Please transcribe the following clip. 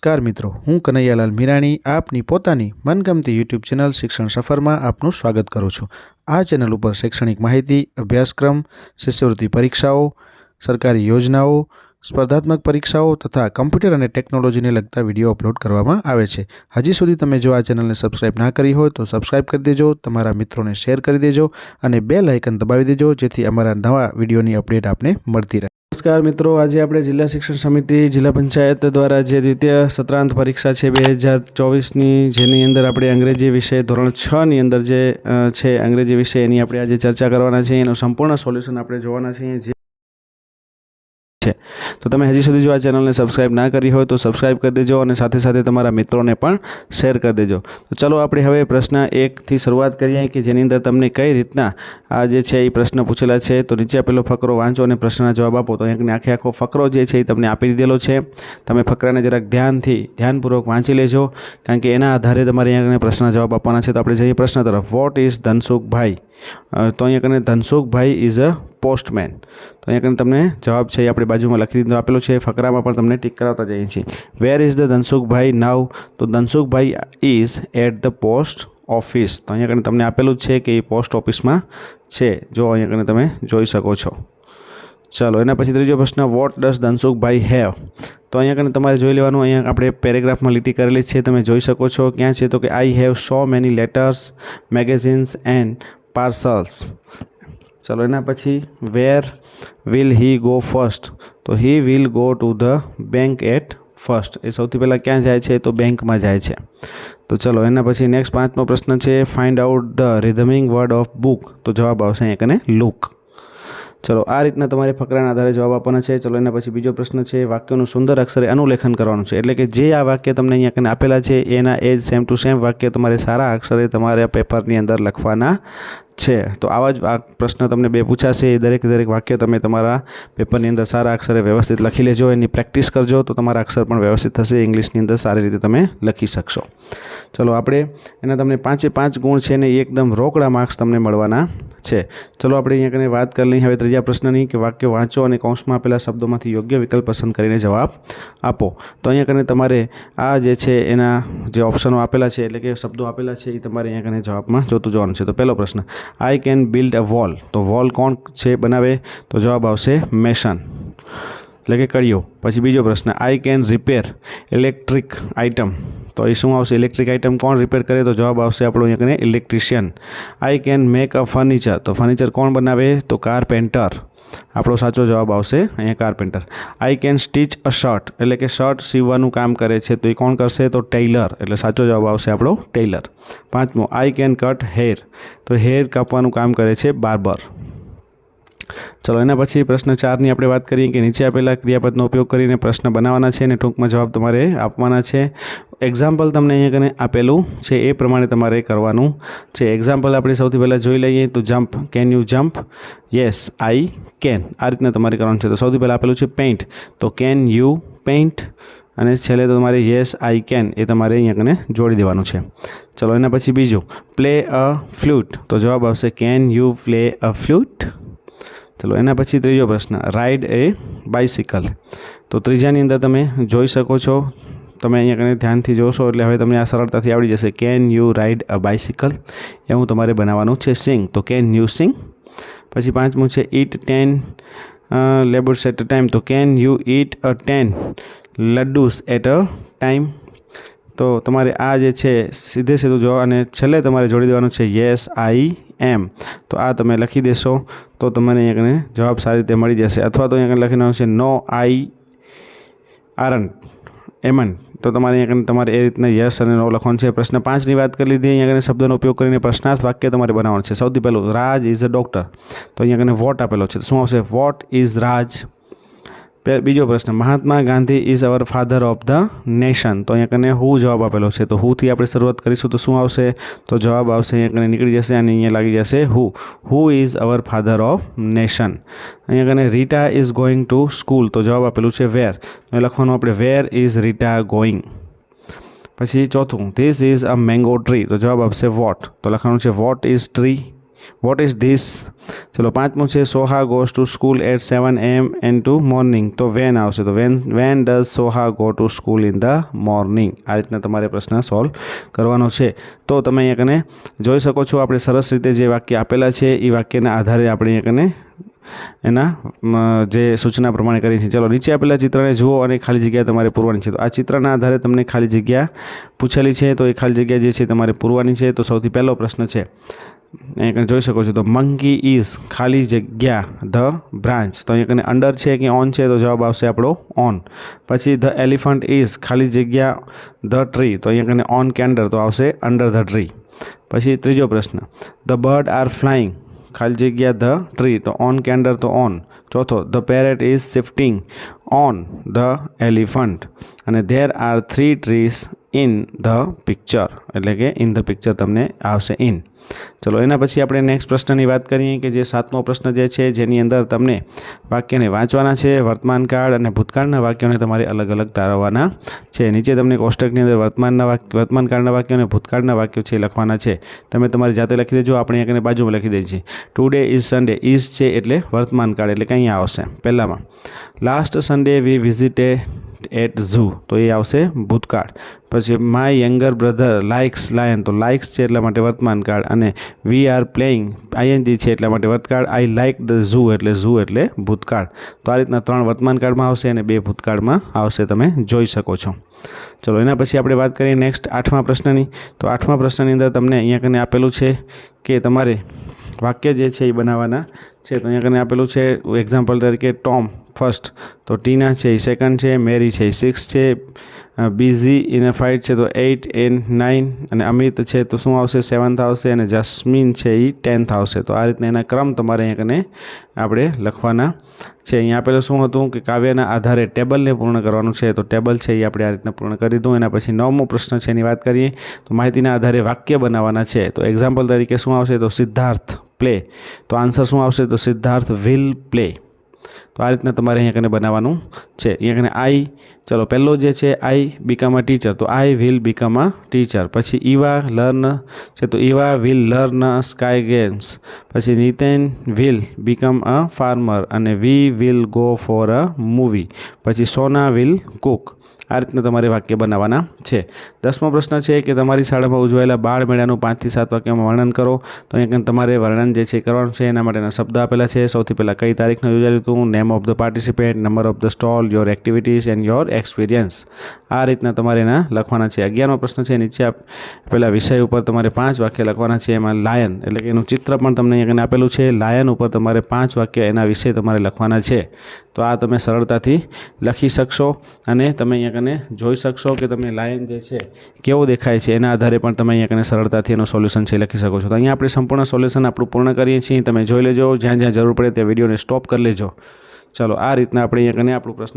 નમસ્કાર મિત્રો, હું કનૈયાલાલ મીરાણી આપની પોતાની મનગમતી યુટ્યુબ ચેનલ શિક્ષણ સફરમાં આપનું સ્વાગત કરું છું। આ ચેનલ ઉપર શૈક્ષણિક માહિતી, અભ્યાસક્રમ, શિષ્યવૃત્તિ પરીક્ષાઓ, સરકારી યોજનાઓ, સ્પર્ધાત્મક પરીક્ષાઓ તથા કમ્પ્યુટર અને ટેકનોલોજીને લગતા વિડીયો અપલોડ કરવામાં આવે છે। હજી સુધી તમે જો આ ચેનલને સબસ્ક્રાઇબ ના કરી હોય તો સબસ્ક્રાઇબ કરી દેજો, તમારા મિત્રોને શેર કરી દેજો અને બેલ આઇકન દબાવી દેજો જેથી અમારા નવા વિડીયોની અપડેટ આપને મળતી રહે। नमस्कार मित्रों, आज आप जिला शिक्षण समिति जिला पंचायत द्वारा जो द्वितीय सत्रांत परीक्षा है 2024 जेनी अंदर आप अंग्रेजी विषय धोरण 6 नी अंदर जे छे अंग्रेजी विषय एनी आपणे आज चर्चा करवाना छे। एनुं संपूर्ण सोल्यूशन आपणे जोवाना छे। तो तमे हजी सुधी जो आ चेनल ने सब्सक्राइब ना करी हो तो सब्सक्राइब कर देजो और साथे साथे तमारा मित्रों ने पण शेर कर देजो। तो चलो आपणे हवे प्रश्न 1 थी शुरुआत करीए कि जेनी अंदर तमने कई रीतना आ जे छे ए प्रश्न पूछेला छे। तो नीचे आपेलो फकरो वांचो और प्रश्नना जवाब आपो। तो अहींया आखे आखो फकरो जे छे ए तमने आपी दीधेलो छे। तमे फकराने जराक ध्यानपूर्वक वांची लेजो कारण के एना आधारे तमारे अहींया प्रश्नना जवाब आपवाना छे। तो आपणे जईए प्रश्न तरफ। वॉट इज धनसुख भाई? तो अहींया कने धनसुख भाई इज अ पोस्टमेन। तो अहींया कने तमने जवाब छे आपणे बाजुमां लखी दीधो आपेलो छे। फकरामां पण तमने टिक करावता जईए छीए। वेर इज द धनसुख भाई नाउ? तो धनसुख भाई is at the post office. तो अहींया कने तमने आपेलुं छे कि पोस्ट ऑफिस में छे। जो अहींया कने तमे जोई शको छो। चलो एना पछी त्रीजो प्रश्न। वॉट डज धनसुख भाई हेव? तो अहींया कने तमारे जोई लेवानुं। अहींया आपणे पेरेग्राफ में लीटी करेली छे, तमे जोई शको छो। क्यां छे? तो कि I have so many letters, magazines and parcels. चलो एना पछी where will he go first? तो he will go to the bank at first. ए सौथी पहला क्या जाए छे? तो बैंक में जाए छे। तो चलो एना पछी नेक्स्ट 5मो प्रश्न छे। Find out the rhyming word of book. तो जवाब आवशे अहींया कने लुक। चलो आ रीतना तमारे फकराना आधारे जवाब आपवाना छे। चलो एना पछी बीजो प्रश्न छे। वाक्यनुं सुंदर अक्षरे अनुलेखन करवानुं छे। एटले के जे आ वाक्य तमने अहींया कने आपेला छे एना एज सेम टू सेम वाक्य तमारे सारा अक्षरे तमारे पेपरनी अंदर लखवाना छे। तो आवा ज प्रश्न तमने बे पूछाशे। दरेक वाक्य तमे तमारा पेपरनी अंदर सारा अक्षरे व्यवस्थित लखी लेजो, एनी प्रेक्टिस करजो तो तमारा अक्षर पण व्यवस्थित थशे। इंग्लिशनी अंदर सारी रीते तमे लखी शकशो। चलो आपणे एना तमने 5 गुण छे ने एकदम रोकड़ा मार्क्स तमने मळवाना छे। चलो आपणे अहींया कने वात कर लईए हवे त्रीजा प्रश्ननी कि वाक्य वांचो और कौंसमां आपेला शब्दोमांथी योग्य विकल्प पसंद करीने जवाब आपो। तो अहींया कने तमारे आ जे छे एना जे ऑप्शनो आपेला छे एटले के शब्दों आपेला छे ए तमारे अहींया कने जवाबमां जोतुं जोवानुं छे। तो पहेलो प्रश्न, आई केन बिल्ड अ वॉल। तो वॉल कोण छे बनावे? तो जवाब आवशे मेसन, એટલે કે કડિયો। પછી બીજો પ્રશ્ન, आई केन रिपेर इलेक्ट्रिक आइटम। तो ये શું આવશે? ઇલેક્ટ્રિક આઇટમ કોણ રિપેર કરે? તો જવાબ આવશે આપણો અહીંયા કને electrician. I can make a furniture. तो फर्निचर कोण बनावे? तो कारपेंटर। આપણો સાચો જવાબ આવશે અહીંયા carpenter. I can stitch a shirt એટલે કે શર્ટ સીવવાનું કામ કરે છે તો એ કોણ કરશે? તો ટેલર। એટલે સાચો જવાબ આવશે આપણો ટેલર। 5મો, आई केन कट हेर। तो हेर કાપવાનું કામ કરે છે બાર્બર। चलो एना पछी प्रश्न 4 ની આપણે વાત કરીએ કે નીચે આપેલા ક્રિયાપદનો ઉપયોગ કરીને પ્રશ્ન બનાવવાના છે અને ટૂંકમાં જવાબ તમારે આપવાના છે। એક્ઝામ્પલ તમને અહીંયા કને આપેલું છે એ પ્રમાણે તમારે કરવાનું છે। એક્ઝામ્પલ આપણે સૌથી પહેલાં જોઈ લઈએ તો jump, can you jump? Yes I can. આ રીતના તમારે કરવાનું છે। તો સૌથી પહેલાં આપેલું છે પેઇન્ટ, તો કેન યુ પેઇન્ટ? અને છેલ્લે તો તમારે યસ આઈ કેન એ તમારે અહીંયા કને જોડી દેવાનું છે। ચલો એના પછી બીજું, પ્લે અ ફ્લૂટ। તો જવાબ આવશે can you play a flute? चलो एना पछी त्रीजो प्रश्न, राइड ए बाइसिकल। तो त्रीजानी अंदर तमे जोई शको छो। तमे अहींया कने ध्यानथी जोशो एटले हवे तमने आ सरळताथी आवडी जशे। Can you ride a bicycle एवुं तमारे बनाववानुं छे। सिंग, तो केन यू सिंग? पछी 5मું छे eat 10 labours at a time. तो can you eat a 10 laddoos at a time? तो तमारे आ जे छे सीधे सीधું જો અને છેલ્લે તમારે જોડી દેવાનું છે યસ आई एम। तो आ તમે લખી દેશો તો તમને અહીંયા કને જવાબ સારી રીતે મળી જશે। અથવા તો અહીંયા કને લખી નાખશે નો आई आरन एमन। तो તમારે અહીંયા કને તમારે એ રીતના યસ અને નો લખવાનું છે। પ્રશ્ન 5 ની વાત કરી લીધી। અહીંયા કને શબ્દનો ઉપયોગ કરીને પ્રશ્નાર્થ વાક્ય તમારે બનાવવાનું છે। સૌથી પહેલું, રાજ ઇઝ અ ડોક્ટર। તો અહીંયા કને વોટ આપેલો છે તો શું આવશે? What is Raj. બીજો પ્રશ્ન, Mahatma Gandhi is our father of the nation. તો અહીંયા કને હું જવાબ આપેલો છે તો હુંથી આપણે શરૂઆત કરીશું તો શું આવશે? તો જવાબ આવશે અહીંયા કને નીકળી જશે અને અહીંયા લાગી જશે who is our father of nation. અહીંયા કને Rita is going to school. તો જવાબ આપેલું છે વેર। તો લખવાનું આપણે વેર ઇઝ રીટા ગોઈંગ। પછી ચોથું, this is a mango tree. તો જવાબ આવશે વોટ। તો લખવાનું છે what is tree. What is this? ચલો પાંચમું છે Soha goes to school at 7 AM and to morning. તો વેન આવશે. તો when does Soha go to school in the morning. આ રીતના તમારે પ્રશ્ન સોલ્વ કરવાનો છે. તો તમે અહીંયા કને જોઈ શકો છો આપણે સરસ રીતે જે વાક્ય આપેલા છે એ વાક્યના આધારે આપણે અહીંયા કને એના જે સૂચના પ્રમાણે કરી છે. ચલો નીચે આપેલા ચિત્રને જુઓ અને ખાલી જગ્યા તમારે પૂરવાની છે. તો આ ચિત્રના આધારે તમને ખાલી જગ્યા પૂછેલી છે, તો એ ખાલી જગ્યા જે છે તમારે પૂરવાની છે. તો સૌથી પહેલો પ્રશ્ન છે અહીંયા જોઈ શકો છો. તો મંકી ઇઝ ખાલી જગ્યા ધ બ્રાન્ચ. તો અહીંયા કને અંડર છે કે ઓન છે? તો જવાબ આવશે આપણો ઓન. પછી ધ એલિફન્ટ ઇઝ ખાલી જગ્યા ધ ટ્રી. તો અહીંયા કને ઓન કે અંડર? તો આવશે અંડર ધ ટ્રી. પછી ત્રીજો પ્રશ્ન ધ બર્ડ આર ફ્લાઇંગ ખાલી જગ્યા ધ ટ્રી. તો ઓન કે અંડર? તો ઓન. ચોથો the parrot is shifting on the elephant. અને there are 3 trees in the picture, એટલે કે ઇન ધ પિક્ચર તમને આવશે ઇન. ચલો એના પછી આપણે નેક્સ્ટ પ્રશ્નની વાત કરીએ કે જે 7મો પ્રશ્ન જે છે જેની અંદર તમને વાક્યને વાંચવાના છે. વર્તમાન કાળ અને ભૂતકાળના વાક્યોને તમારે અલગ અલગ તારવવાના છે. નીચે તમને કોષ્ટકની અંદર વર્તમાન કાળના વાક્યો અને ભૂતકાળના વાક્યો છે લખવાના છે. તમે તમારી જાતે લખી દેજો. આપણે અહીંયા બાજુમાં લખી દઈએ છીએ. Today is Sunday. ઇઝ છે એટલે વર્તમાન કાળ, એટલે કે અહીંયા આવશે પહેલામાં. Last Sunday we visited at zoo. તો એ આવશે ભૂતકાળ. પછી my younger brother likes lion. તો લાઇક્સ છે એટલા માટે વર્તમાન કાળ. અને વી આર પ્લેઇંગ આઈએનજી છે એટલા માટે વર્તકાળ. આઈ લાઇક ધ ઝૂ એટલે ભૂતકાળ. તો આ રીતના 3 વર્તમાન કાળમાં આવશે અને 2 ભૂતકાળમાં આવશે. તમે જોઈ શકો છો. ચલો એના પછી આપણે વાત કરીએ નેક્સ્ટ 8મા પ્રશ્નની. તો 8મા પ્રશ્નની અંદર તમને અહીંયા કને આપેલું છે કે તમારે વાક્ય જે છે એ બનાવવાના છે. તો અહીંયા કને આપેલું છે એક્ઝામ્પલ તરીકે ટોમ ફર્સ્ટ. તો ટીના છે એ સેકન્ડ છે. મેરી છે એ 6 છે. બીઝી ઇન અ ફાઇટ છે તો 8 and 9. અને અમિત છે તો શું આવશે? 7th આવશે. અને જસ્મીન છે એ 10th આવશે. તો આ રીતના એના ક્રમ તમારે અહીંયા કને આપણે લખવાના છે. અહીંયા આપેલું શું હતું કે કાવ્યના આધારે ટેબલને પૂર્ણ કરવાનું છે. તો ટેબલ છે એ આપણે આ રીતના પૂર્ણ કરી દઉં. એના પછી 9મો પ્રશ્ન છે એની વાત કરીએ તો માહિતીના આધારે વાક્ય બનાવવાના છે. તો એક્ઝામ્પલ તરીકે શું આવશે? તો સિદ્ધાર્થ પ્લે. તો આન્સર શું આવશે? તો સિદ્ધાર્થ વિલ પ્લે. તો આ રીતના તમારે અહીંયા કને બનાવવાનું છે. અહીંયા કને આઈ, ચલો પહેલો જે છે આઈ બીકમ અ ટીચર. તો I will become a teacher. પછી ઈવા લર્ન છે તો Eva will learn sky games. પછી Nitin will become a farmer. અને we will go for a movie. પછી સોના વિલ કુક. આ રીતના તમારે વાક્ય બનાવવાના છે. 10મો પ્રશ્ન છે કે તમારી શાળામાં ઉજવાયેલા બાળ મેળાનું 5 થી 7 વાક્યમાં વર્ણન કરો. તો અહીંયા તમારે વર્ણન જે છે કરવાનું છે. એના માટેના શબ્દ આપેલા છે. સૌથી પહેલાં કઈ તારીખનું યોજાયેલું હતું, name of the participant, number of the stall, your activities and your experience. આ રીતના તમારે એના લખવાના છે. 11મો પ્રશ્ન છે નીચે આપેલા વિષય ઉપર તમારે 5 વાક્ય લખવાના છે. એમાં લાયન એટલે કે એનું ચિત્ર પણ તમને અહીંયા આપેલું છે. લાયન ઉપર તમારે 5 વાક્ય એના વિશે તમારે લખવાના છે. તો આ તમે સરળતાથી લખી શકશો અને તમે અહીંયા જોઈ શકશો કે તમે લાયન જે છે કેવો દેખાય છે. એના આધારે પણ તમે અહીંયા સરળતાથી એનું સોલ્યુશન છે લખી શકો છો. તો અહીંયા આપણે સંપૂર્ણ સોલ્યુશન આપણું પૂર્ણ કરીએ છીએ. તમે જોઈ લેજો. જ્યાં જ્યાં જરૂર પડે તે વિડીયોને સ્ટોપ કરી લેજો. ચલો આ રીતના આપણે અહીંયા આપણું પ્રશ્ન